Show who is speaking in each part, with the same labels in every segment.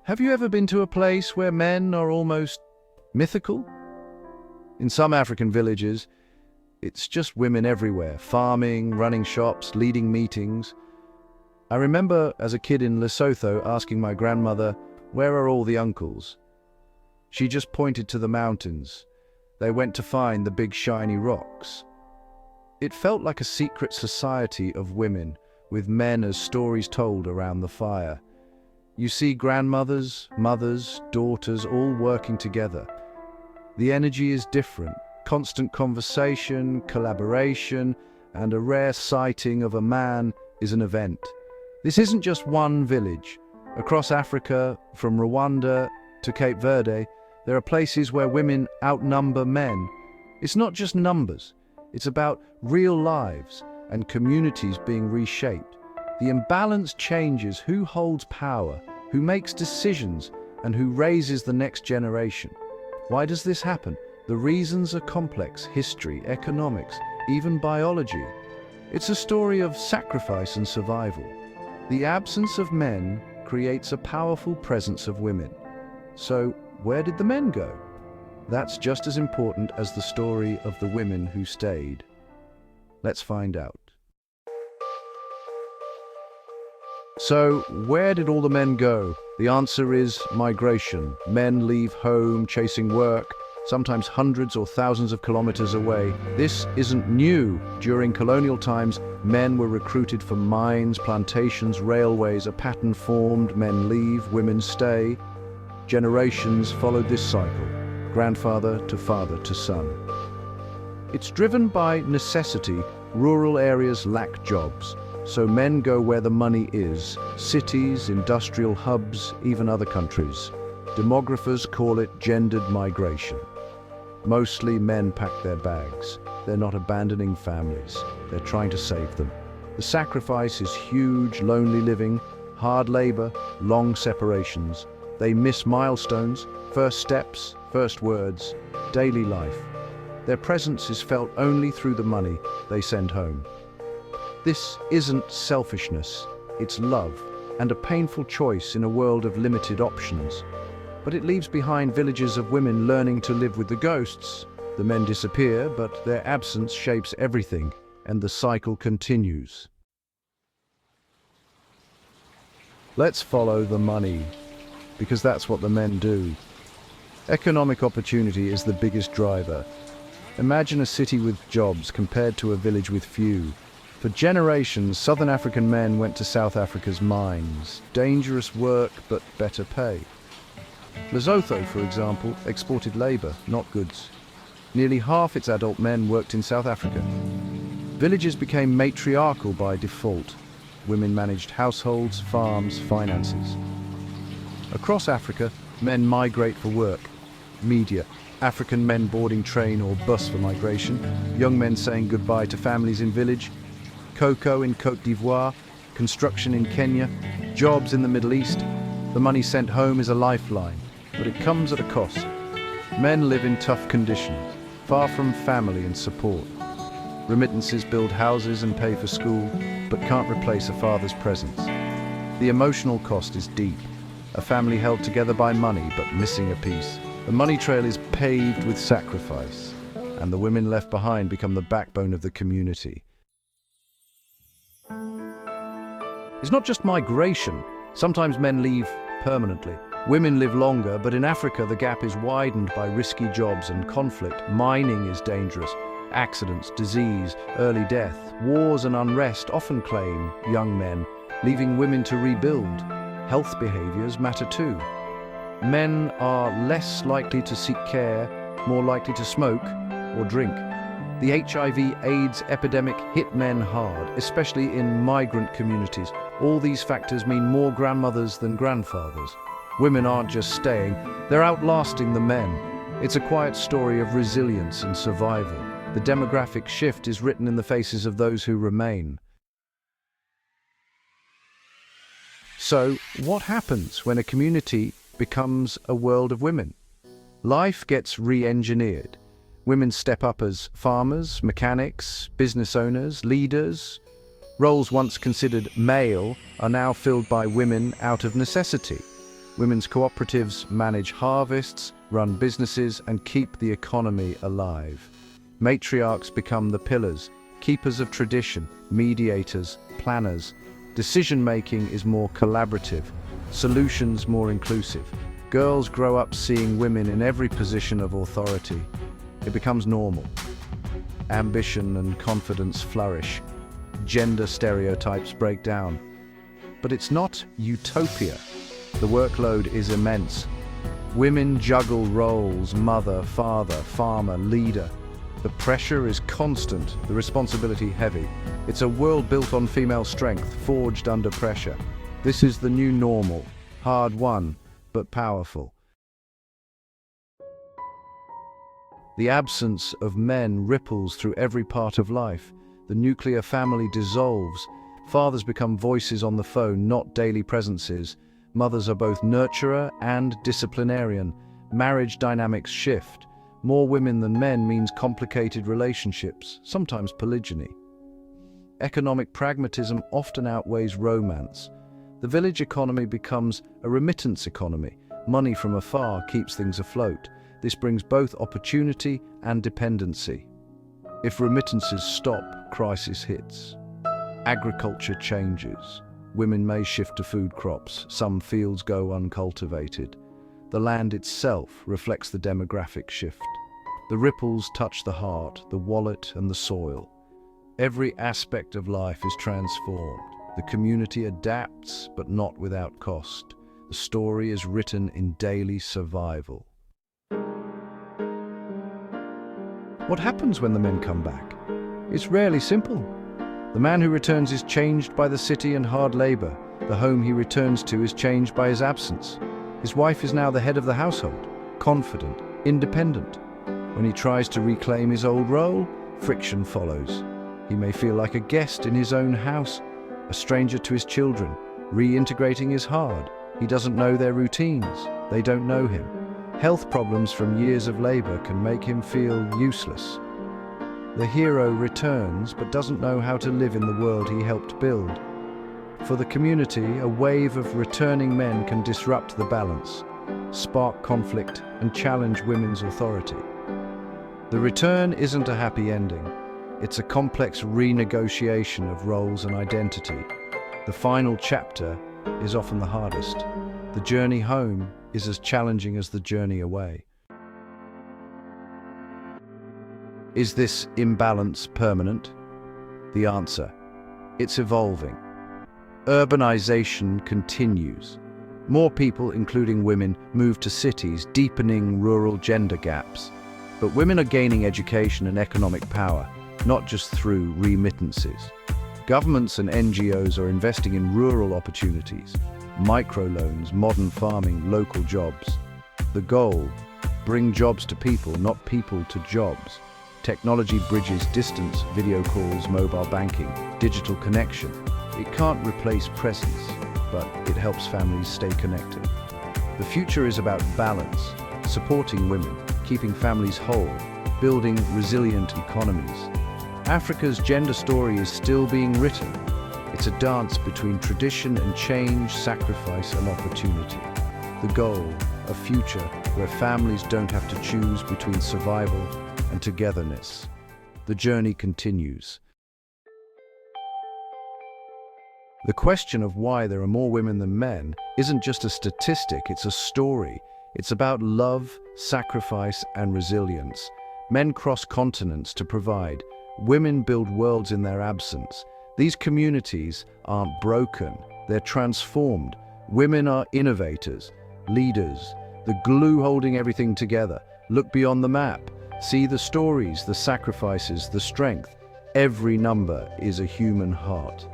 Speaker 1: Have you ever been to a place where men are almost mythical? In some African villages, it's just women everywhere, farming, running shops, leading meetings. I remember as a kid in Lesotho asking my grandmother, "Where are all the uncles?" She just pointed to the mountains. They went to find the big shiny rocks. It felt like a secret society of women, with men as stories told around the fire. You see grandmothers, mothers, daughters all working together. The energy is different. Constant conversation, collaboration, and a rare sighting of a man is an event. This isn't just one village. Across Africa, from Rwanda to Cape Verde, there are places where women outnumber men. It's not just numbers. It's about real lives and communities being reshaped. The imbalance changes who holds power, who makes decisions, and who raises the next generation. Why does this happen? The reasons are complex: history, economics, even biology. It's a story of sacrifice and survival. The absence of men creates a powerful presence of women. So, where did the men go? That's just as important as the story of the women who stayed. Let's find out. So, where did all the men go? The answer is migration. Men leave home, chasing work, sometimes hundreds or thousands of kilometers away. This isn't new. During colonial times, men were recruited for mines, plantations, railways. A pattern formed: men leave, women stay. Generations followed this cycle, grandfather to father to son. It's driven by necessity. Rural areas lack jobs, so men go where the money is: cities, industrial hubs, even other countries. Demographers call it gendered migration. Mostly men pack their bags. They're not abandoning families. They're trying to save them. The sacrifice is huge: lonely living, hard labor, long separations. They miss milestones, first steps, first words, daily life. Their presence is felt only through the money they send home. This isn't selfishness, it's love, and a painful choice in a world of limited options. But it leaves behind villages of women learning to live with the ghosts. The men disappear, but their absence shapes everything, and the cycle continues. Let's follow the money, because that's what the men do. Economic opportunity is the biggest driver. Imagine a city with jobs compared to a village with few. For generations, Southern African men went to South Africa's mines. Dangerous work, but better pay. Lesotho, for example, exported labor, not goods. Nearly half its adult men worked in South Africa. Villages became matriarchal by default. Women managed households, farms, finances. Across Africa, men migrate for work. Media: African men boarding train or bus for migration, young men saying goodbye to families in village, cocoa in Côte d'Ivoire, construction in Kenya, jobs in the Middle East. The money sent home is a lifeline, but it comes at a cost. Men live in tough conditions, far from family and support. Remittances build houses and pay for school, but can't replace a father's presence. The emotional cost is deep. A family held together by money, but missing a piece. The money trail is paved with sacrifice, and the women left behind become the backbone of the community. It's not just migration. Sometimes men leave permanently. Women live longer, but in Africa the gap is widened by risky jobs and conflict. Mining is dangerous. Accidents, disease, early death, wars and unrest often claim young men, leaving women to rebuild. Health behaviors matter too. Men are less likely to seek care, more likely to smoke or drink. The HIV/AIDS epidemic hit men hard, especially in migrant communities. All these factors mean more grandmothers than grandfathers. Women aren't just staying, they're outlasting the men. It's a quiet story of resilience and survival. The demographic shift is written in the faces of those who remain. So, what happens when a community becomes a world of women? Life gets re-engineered. Women step up as farmers, mechanics, business owners, leaders. Roles once considered male are now filled by women out of necessity. Women's cooperatives manage harvests, run businesses, and keep the economy alive. Matriarchs become the pillars, keepers of tradition, mediators, planners. Decision-making is more collaborative, solutions more inclusive. Girls grow up seeing women in every position of authority. It becomes normal. Ambition and confidence flourish. Gender stereotypes break down. But it's not utopia. The workload is immense. Women juggle roles: mother, father, farmer, leader. The pressure is constant, the responsibility heavy. It's a world built on female strength, forged under pressure. This is the new normal, hard-won, but powerful. The absence of men ripples through every part of life. The nuclear family dissolves. Fathers become voices on the phone, not daily presences. Mothers are both nurturer and disciplinarian. Marriage dynamics shift. More women than men means complicated relationships, sometimes polygyny. Economic pragmatism often outweighs romance. The village economy becomes a remittance economy. Money from afar keeps things afloat. This brings both opportunity and dependency. If remittances stop, crisis hits. Agriculture changes. Women may shift to food crops. Some fields go uncultivated. The land itself reflects the demographic shift. The ripples touch the heart, the wallet, and the soil. Every aspect of life is transformed. The community adapts, but not without cost. The story is written in daily survival. What happens when the men come back? It's rarely simple. The man who returns is changed by the city and hard labor. The home he returns to is changed by his absence. His wife is now the head of the household, confident, independent. When he tries to reclaim his old role, friction follows. He may feel like a guest in his own house, a stranger to his children. Reintegrating is hard. He doesn't know their routines. They don't know him. Health problems from years of labor can make him feel useless. The hero returns but doesn't know how to live in the world he helped build. For the community, a wave of returning men can disrupt the balance, spark conflict, and challenge women's authority. The return isn't a happy ending. It's a complex renegotiation of roles and identity. The final chapter is often the hardest. The journey home is as challenging as the journey away. Is this imbalance permanent? The answer: it's evolving. Urbanization continues. More people, including women, move to cities, deepening rural gender gaps. But women are gaining education and economic power, not just through remittances. Governments and NGOs are investing in rural opportunities, microloans, modern farming, local jobs. The goal: bring jobs to people, not people to jobs. Technology bridges distance, video calls, mobile banking, digital connection. It can't replace presence, but it helps families stay connected. The future is about balance, supporting women, keeping families whole, building resilient economies. Africa's gender story is still being written. It's a dance between tradition and change, sacrifice and opportunity. The goal: a future where families don't have to choose between survival and togetherness. The journey continues. The question of why there are more women than men isn't just a statistic, it's a story. It's about love, sacrifice, and resilience. Men cross continents to provide. Women build worlds in their absence. These communities aren't broken, they're transformed. Women are innovators, leaders, the glue holding everything together. Look beyond the map. See the stories, the sacrifices, the strength. Every number is a human heart.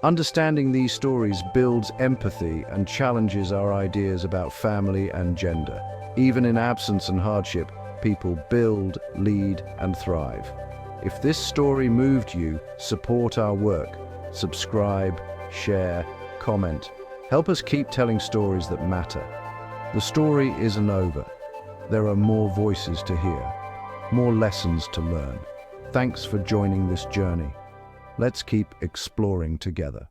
Speaker 1: Understanding these stories builds empathy and challenges our ideas about family and gender. Even in absence and hardship, people build, lead, and thrive. If this story moved you, support our work. Subscribe, share, comment. Help us keep telling stories that matter. The story isn't over. There are more voices to hear, more lessons to learn. Thanks for joining this journey. Let's keep exploring together.